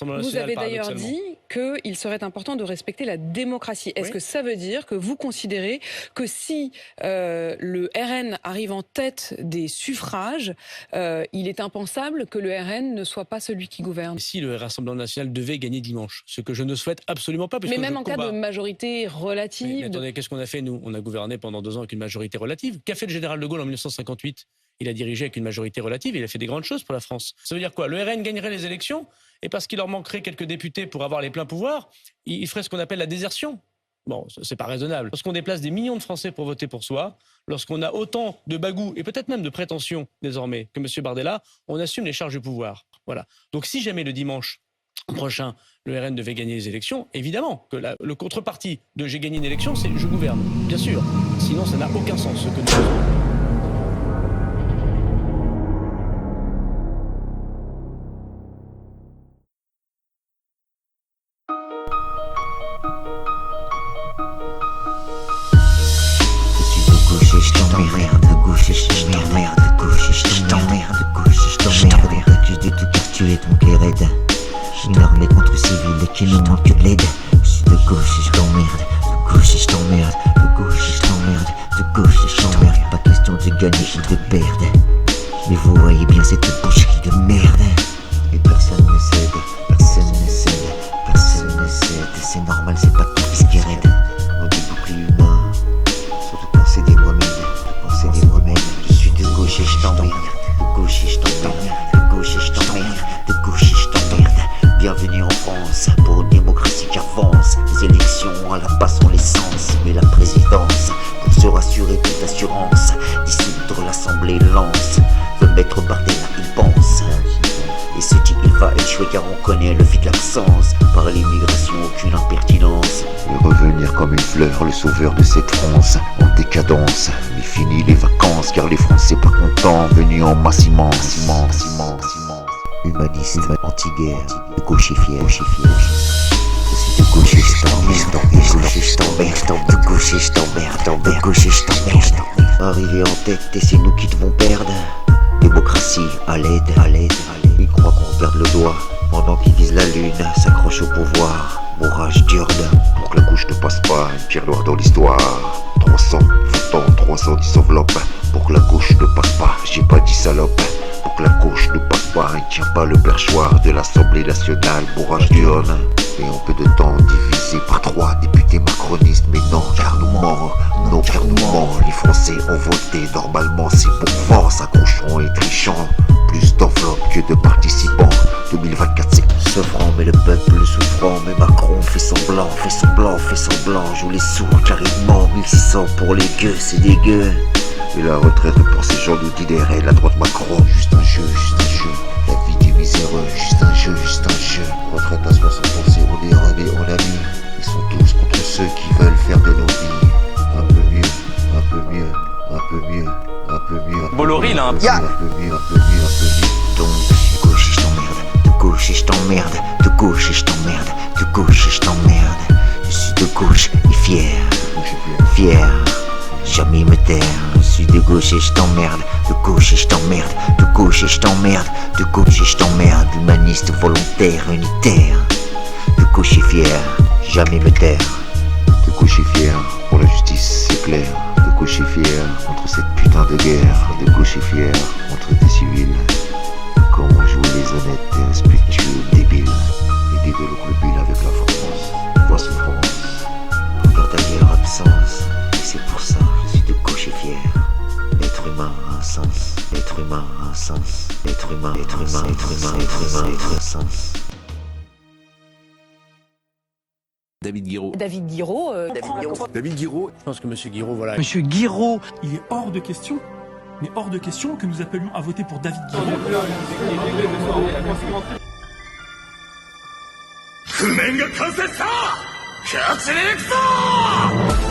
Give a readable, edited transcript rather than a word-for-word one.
Vous avez d'ailleurs dit qu'il serait important de respecter la démocratie. Est-ce que ça veut dire que vous considérez que si le RN arrive en tête des suffrages, il est impensable que le RN ne soit pas celui qui gouverne? Si le Rassemblement national devait gagner dimanche, ce que je ne souhaite absolument pas. Mais même en cas de majorité relative... Mais attendez, qu'est-ce qu'on a fait, nous? On a gouverné pendant 2 ans avec une majorité relative. Qu'a fait le général de Gaulle en 1958? Il a dirigé avec une majorité relative et il a fait des grandes choses pour la France. Ça veut dire quoi? Le RN gagnerait les élections et parce qu'il leur manquerait quelques députés pour avoir les pleins pouvoirs, il ferait ce qu'on appelle la désertion. Bon, c'est pas raisonnable. Lorsqu'on déplace des millions de Français pour voter pour soi, lorsqu'on a autant de bagou et peut-être même de prétentions désormais que M. Bardella, on assume les charges du pouvoir. Voilà. Donc si jamais le dimanche prochain, le RN devait gagner les élections, évidemment que le contrepartie de j'ai gagné une élection, c'est je gouverne, bien sûr. Sinon, ça n'a aucun sens ce que nous faisons. Je t'emmerde, de gauche, je t'emmerde, de gauche, je t'emmerde, de gauche, je t'emmerde. On t'accuse de tout car tu es ton cœur aide. Une armée contre civils qui ne manque que de l'aide. Je suis de gauche et je t'emmerde, de gauche et je t'emmerde, de gauche et je t'emmerde, de gauche et je t'emmerde. Pas question de gagner ou de perdre. Mais vous voyez bien cette boucherie de merde. Et personne ne cède, personne ne cède, personne ne cède. C'est normal, c'est pas ton fils qui raide. On dit bouclier humain. C'est des remèdes, c'est des remèdes. Je suis de gauche et je t'emmerde, de gauche et je t'emmerde, de gauche et je t'emmerde, de gauche et je t'emmerde. Bienvenue en France, pour une démocratie qui avance. Les élections à la base sont l'essence, mais la présidence, pour se rassurer toute assurance, dissoudre l'Assemblée lance, veut mettre Bardella, il pense. Et se dit il va échouer car on connaît le vide de l'absence. Par l'immigration, aucune impertinence. Et revenir comme une fleur, le sauveur de cette France en décadence. Mais fini les vacances car les Français pas contents. Venus en masse immense, immense, immense, immense. Humaniste, anti-guerre, de gauche et fier, Je suis de gauche et je t'emmerde, de gauche et je t'emmerde, de gauche et je t'emmerde, de gauche et je t'emmerde. Arrivé en tête et c'est nous qui devons perdre. Démocratie à l'aide, à l'aide, à l'aide. Ils croient qu'on perde le doigt pendant qu'ils visent la lune, s'accrochent au pouvoir. Bourrage d'urne pour que la gauche ne passe pas, une pierre noire dans l'histoire. 300 votants, 310 enveloppes pour que la gauche ne passe pas. J'ai pas dit salope. Pour que la gauche ne passe pas, il tient pas le perchoir de l'Assemblée nationale. Bourrage d'urne. Et en peu de temps divisé par 3 députés macronistes. Mais non car nous ment, non car nous ment. Les Français ont voté, normalement c'est bon vent. S'accrocheront et trichant, plus d'enveloppes que de participants. 2024 c'est souffrant, mais le peuple souffrant. Mais Macron fait semblant, fait semblant, fait semblant. Joue les sourds carrément, 1600 pour les gueux, c'est dégueu. Et la retraite pour ces gens nous dit des rêves, la droite Macron. Juste un jeu, la vie des miséreux. Juste un jeu, retraite à 60 ans, c'est on est rené, on a mis. Ils sont tous contre ceux qui veulent faire de nos vies un peu mieux, un peu mieux, un peu mieux, un peu mieux. Bolloré là, un peu mieux, un peu mieux, un peu mieux. Donc je suis de gauche et je t'emmerde, de gauche et je t'emmerde, de gauche et je t'emmerde, de gauche et je t'emmerde. Je suis de gauche et fier, fier. Jamais me taire, je suis de gauche et je t'emmerde, de gauche et je t'emmerde, de gauche et je t'emmerde, de gauche et je t'emmerde. Humaniste, volontaire, unitaire, de gauche et fier, jamais me taire. De gauche et fier, pour la justice c'est clair. De gauche et fier, contre cette putain de guerre. De gauche et fier, contre des civils. Comment jouer les honnêtes et respectueux débiles. Et des le globule avec la France, voix souffrance. Regarde ailleurs, absence. C'est pour ça, je suis de gauche et fier. L'être humain a un sens. L'être humain a un sens. L'être humain, être humain, être humain, être humain, être un sens. David Guiraud. David Guiraud, David Guiraud. Je pense que M. Guiraud, voilà. Monsieur Guiraud, il est hors de question, mais hors de question que nous appelions à voter pour David Guiraud. Fumenが完成した！キャッチネクト！